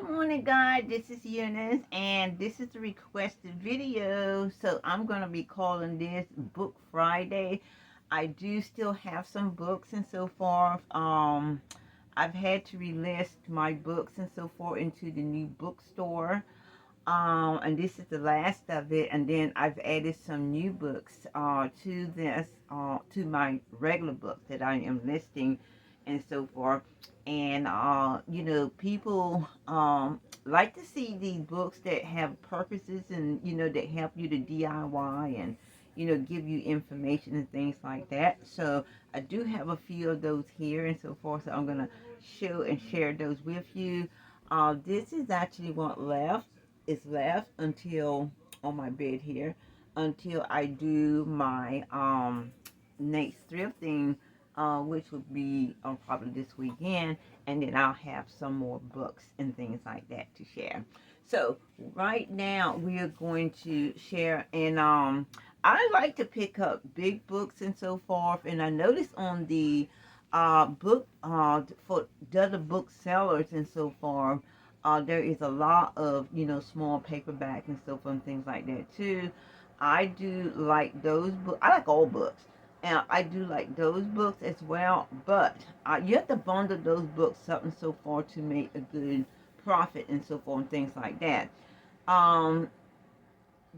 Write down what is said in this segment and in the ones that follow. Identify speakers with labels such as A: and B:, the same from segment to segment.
A: morning, guys. This is Eunice, and this is the requested video. So I'm going to be calling this Book Friday. I do still have some books and so forth. I've had to relist my books and so forth into the new bookstore. And this is the last of it. And then I've added some new books to this, to my regular books that I am listing and so forth. And, people like to see these books that have purposes and, that help you to DIY and, give you information and things like that. So I do have a few of those here and so forth. So I'm going to show and share those with you. This is actually what left until on my bed here until I do my next thrifting, which would be probably this weekend, and then I'll have some more books and things like that to share. So right now we are going to share, and I like to pick up big books and so forth, and I noticed on the book for the other booksellers and so forth, there is a lot of, small paperbacks and so forth and things like that too. I do like those books. I like all books. And I do like those books as well. But you have to bundle those books up and so forth to make a good profit and so forth and things like that. Um,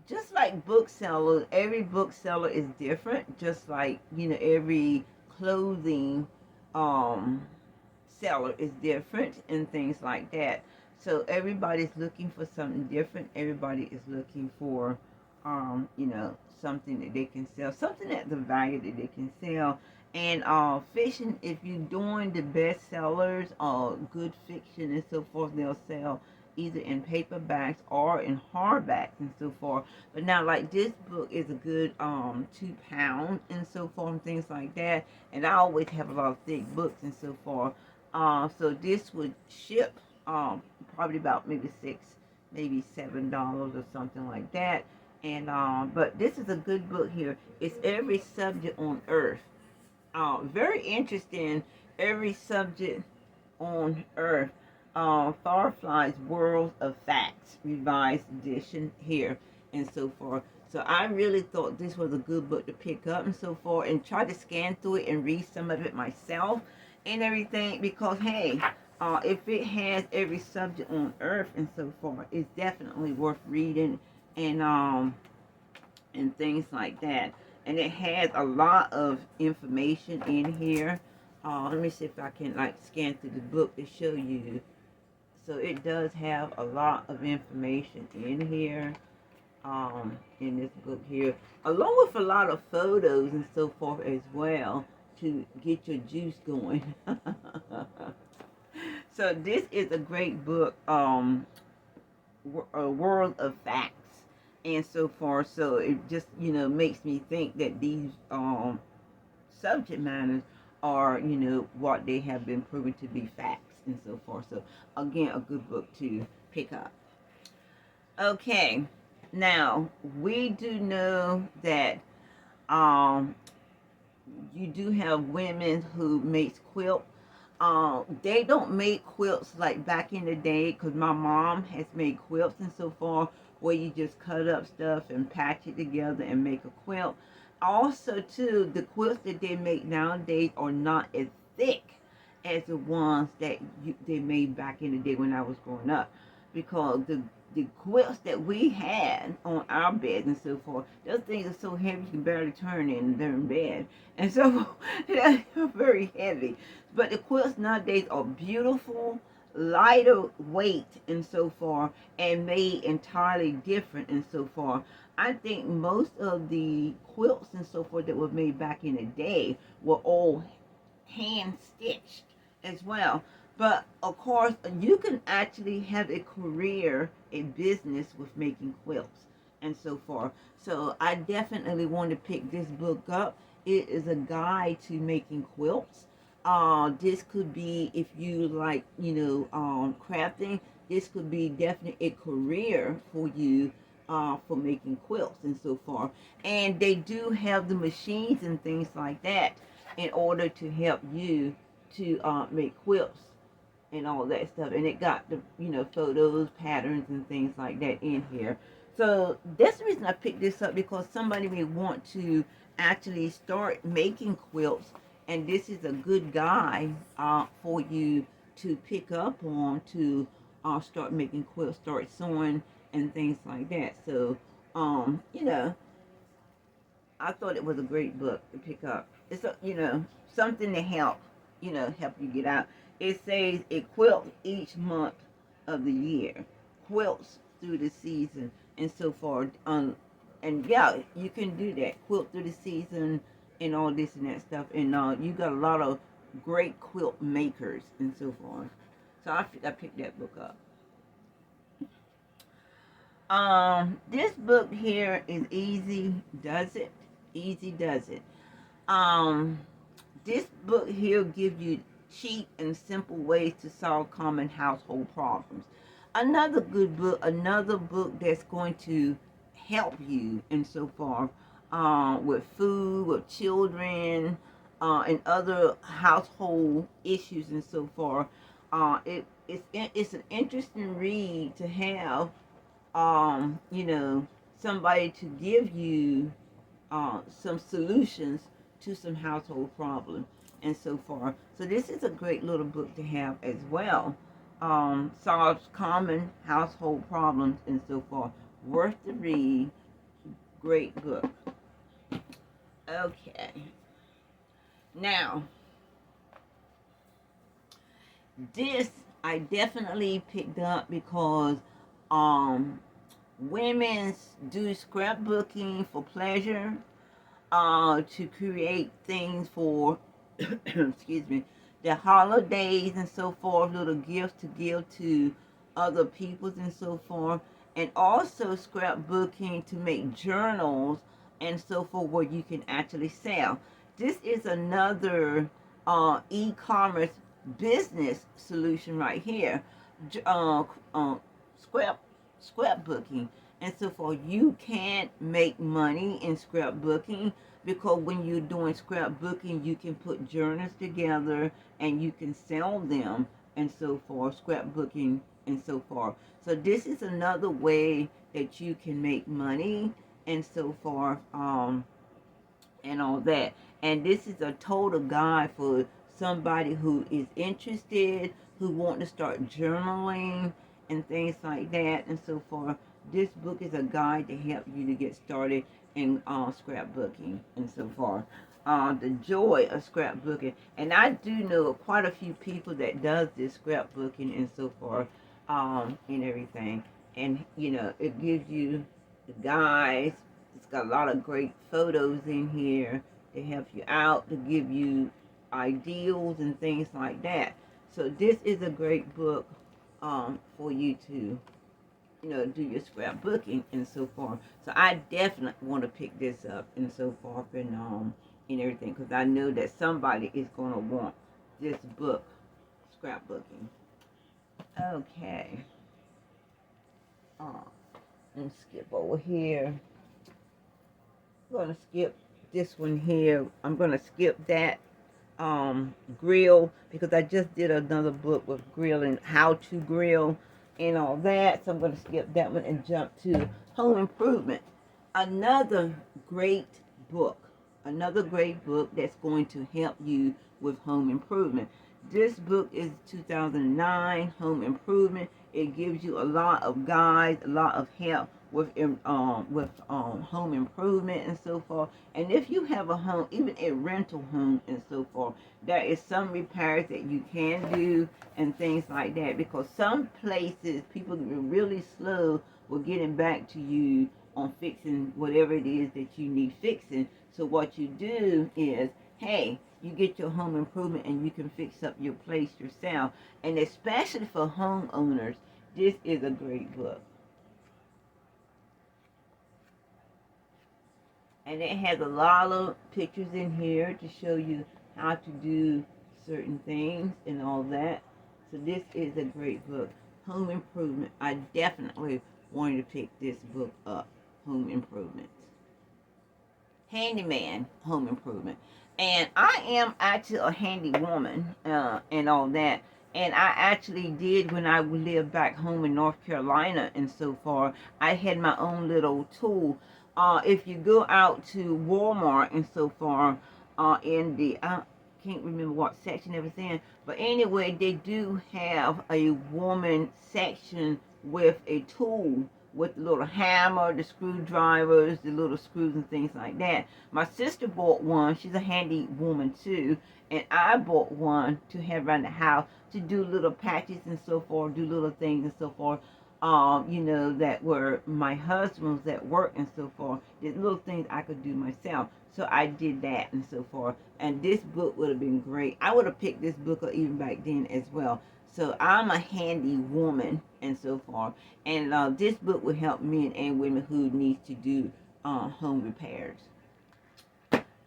A: just like booksellers, every bookseller is different. Just like, every clothing um, seller is different and things like that. So everybody's looking for something different. Everybody is looking for, something that they can sell, something at the value that they can sell. And fiction, if you're doing the best sellers or good fiction and so forth, they'll sell either in paperbacks or in hardbacks and so forth. But now, like this book is a good 2 pounds and so forth and things like that. And I always have a lot of thick books and so forth. So this would ship probably about maybe maybe $7 or something like that. And but this is a good book here. It's every subject on earth. Very interesting. Every subject on earth. Firefly's World of Facts, revised edition here, and so forth. So I really thought this was a good book to pick up and so forth, and try to scan through it and read some of it myself and everything, because hey, if it has every subject on earth and so forth, it's definitely worth reading and things like that. And it has a lot of information in here. Let me see if I can like scan through the book to show you. So it does have a lot of information in here, in this book here, along with a lot of photos and so forth as well to get your juice going. So this is a great book, A World of Facts and so forth. So it just, makes me think that these subject matters are, what they have been proven to be facts and so forth. So again, a good book to pick up. Okay, now we do know that um, you do have women who make quilts. They don't make quilts like back in the day, because my mom has made quilts and so forth, where you just cut up stuff and patch it together and make a quilt. Also, too, the quilts that they make nowadays are not as thick as the ones that they made back in the day when I was growing up, because the quilts that we had on our beds and so forth, those things are so heavy you can barely turn in their bed. And so they're very heavy. But the quilts nowadays are beautiful, lighter weight and so forth, and made entirely different and so forth. I think most of the quilts and so forth that were made back in the day were all hand stitched as well. But of course, you can actually have a career, a business with making quilts and so forth. So I definitely want to pick this book up. It is a guide to making quilts. This could be, if you like, crafting, this could be definitely a career for you, for making quilts and so forth. And they do have the machines and things like that in order to help you to make quilts and all that stuff. And it got the, you know, photos, patterns, and things like that in here. So that's the reason I picked this up, because somebody may want to actually start making quilts, and this is a good guide for you to pick up on to start making quilts, start sewing, and things like that. So, you know, I thought it was a great book to pick up. It's a, you know, something to help, you know, help you get out. It says it quilts each month of the year, quilts through the season, and so forth. And yeah, you can do that, quilt through the season, and all this and that stuff. And you got a lot of great quilt makers and so forth. So I picked that book up. This book here is Easy Does It. Easy Does It. Um, this book here gives you cheap and simple ways to solve common household problems. Another good book, another book that's going to help you in so far with food, with children, and other household issues and so forth. It's an interesting read to have, you know, somebody to give you some solutions to some household problems and so forth. So this is a great little book to have as well. Solves common household problems and so forth. Worth the read. Great book. Okay. Now, this I definitely picked up because women do scrapbooking for pleasure, to create things for, excuse me, the holidays and so forth, little gifts to give to other peoples and so forth, and also scrapbooking to make journals and so forth where you can actually sell. This is another e-commerce business solution right here. Scrap Scrapbooking and so forth. You can't make money in scrapbooking, because when you're doing scrapbooking, you can put journals together and you can sell them and so forth, scrapbooking and so forth. So this is another way that you can make money and so forth, and all that. And this is a total guide for somebody who is interested, who want to start journaling and things like that and so forth. This book is a guide to help you to get started in scrapbooking and so forth. The joy of scrapbooking. And I do know quite a few people that does this scrapbooking and so forth, and everything. And, you know, it gives you the guides. It's got a lot of great photos in here to help you out, to give you ideals and things like that. So this is a great book for you to, you know, do your scrapbooking and so forth. So I definitely want to pick this up and so forth, and everything, because I know that somebody is going to want this book, scrapbooking. Okay. Let's skip over here. I'm going to skip this one here. I'm going to skip that grill, because I just did another book with grilling, how to grill and all that. So I'm going to skip that one and jump to home improvement. Another great book. Another great book that's going to help you with home improvement. This book is 2009, Home Improvement. It gives you a lot of guides, a lot of help with home improvement and so forth. And if you have a home, even a rental home and so forth, there is some repairs that you can do and things like that, because some places people are really slow with getting back to you on fixing whatever it is that you need fixing. So what you do is, hey, you get your home improvement and you can fix up your place yourself. And especially for homeowners, this is a great book. And it has a lot of pictures in here to show you how to do certain things and all that. So this is a great book. Home Improvement. I definitely wanted to pick this book up. Home Improvement. Handyman Home Improvement. And I am actually a handy woman and all that. And I actually did when I lived back home in North Carolina and so far. I had my own little tool. If you go out to Walmart and so far, in the, I can't remember what section it was in, but anyway, they do have a woman section with a tool with the little hammer, the screwdrivers, the little screws and things like that. My sister bought one. She's a handy woman too. And I bought one to have around the house to do little patches and so forth, do little things and so forth. That were my husband's at work and so forth. There's little things I could do myself. So I did that and so forth. And this book would have been great. I would have picked this book up even back then as well. So I'm a handy woman and so forth. And this book will help men and women who need to do home repairs.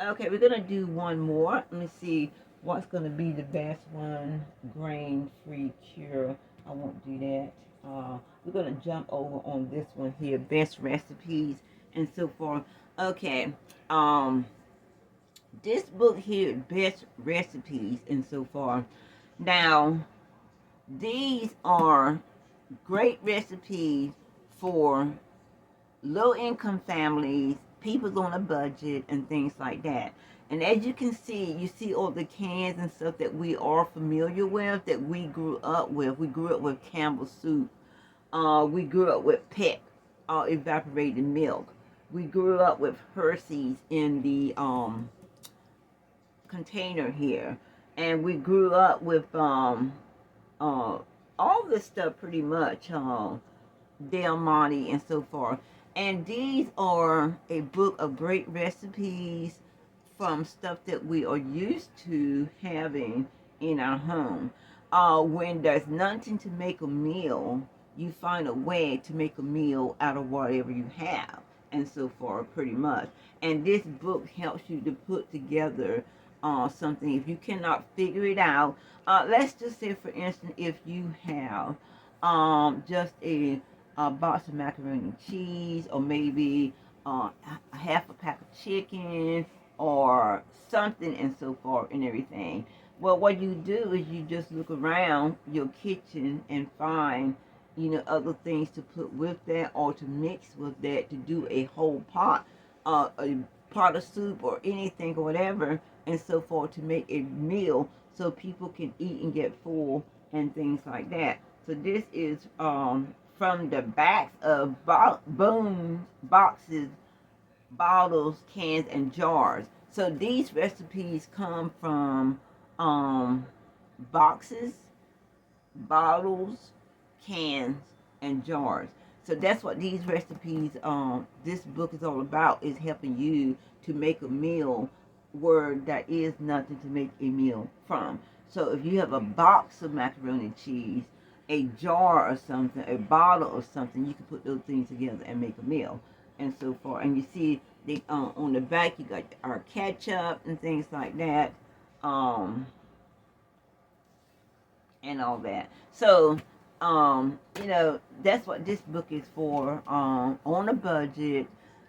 A: Okay, we're going to do one more. Let me see what's going to be the best one. Grain-free cure. I won't do that. We're going to jump over on this one here. Best recipes and so forth. Okay. This book here, best recipes and so forth. Now, these are great recipes for low-income families, people on a budget, and things like that. And as you can see, you see all the cans and stuff that we are familiar with, that we grew up with. We grew up with Campbell's soup. We grew up with Peck evaporated milk. We grew up with Hershey's in the container here. And we grew up with all this stuff pretty much, Del Monte and so forth. And these are a book of great recipes from stuff that we are used to having in our home. When there's nothing to make a meal, you find a way to make a meal out of whatever you have and so forth, pretty much. And this book helps you to put together something. If you cannot figure it out, let's just say, for instance, if you have just a box of macaroni and cheese, or maybe a half a pack of chicken, or something and so forth and everything. Well, what you do is you just look around your kitchen and find, other things to put with that or to mix with that to do a whole pot, a pot of soup or anything or whatever and so forth, to make a meal so people can eat and get full and things like that. So this is from the backs of boxes, bottles, cans, and jars. So these recipes come from boxes, bottles, cans, and jars. So that's what these recipes, this book is all about, is helping you to make a meal where there is nothing to make a meal from. So if you have a box of macaroni and cheese, a jar or something, a bottle or something, you can put those things together and make a meal and so forth. And you see on the back, you got our ketchup and things like that, and all that. So, that's what this book is for, on a budget,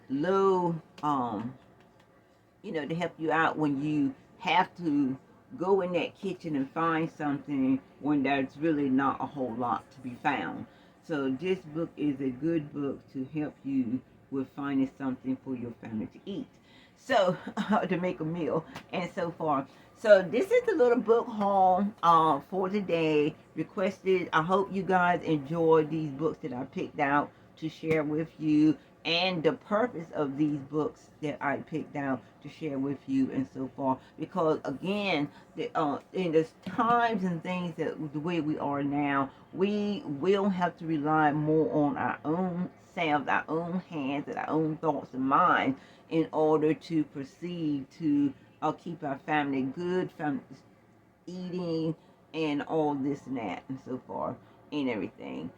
A: low, to help you out when you have to go in that kitchen and find something when there's really not a whole lot to be found. So this book is a good book to help you with finding something for your family to eat. So, to make a meal and so forth. So this is the little book haul for today. Requested. I hope you guys enjoyed these books that I picked out to share with you, and the purpose of these books that I picked out to share with you and so forth. Because again, in the times and things that the way we are now, we will have to rely more on our own selves, our own hands, and our own thoughts and minds in order to proceed to keep our family good, family eating, and all this and that and so forth and everything.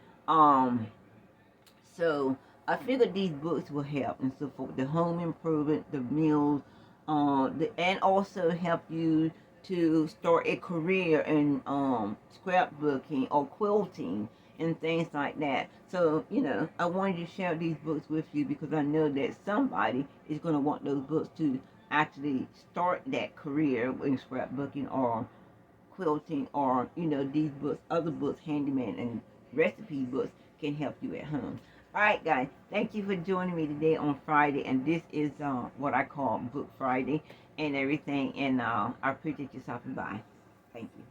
A: So I figured these books will help and so forth. The home improvement, the meals, and also help you to start a career in scrapbooking or quilting and things like that. So, I wanted to share these books with you because I know that somebody is going to want those books to actually start that career in scrapbooking or quilting or, you know, these books, other books, handyman and recipe books can help you at home. All right, guys, thank you for joining me today on Friday, and this is what I call Book Friday and everything, and I appreciate you stopping by. Thank you.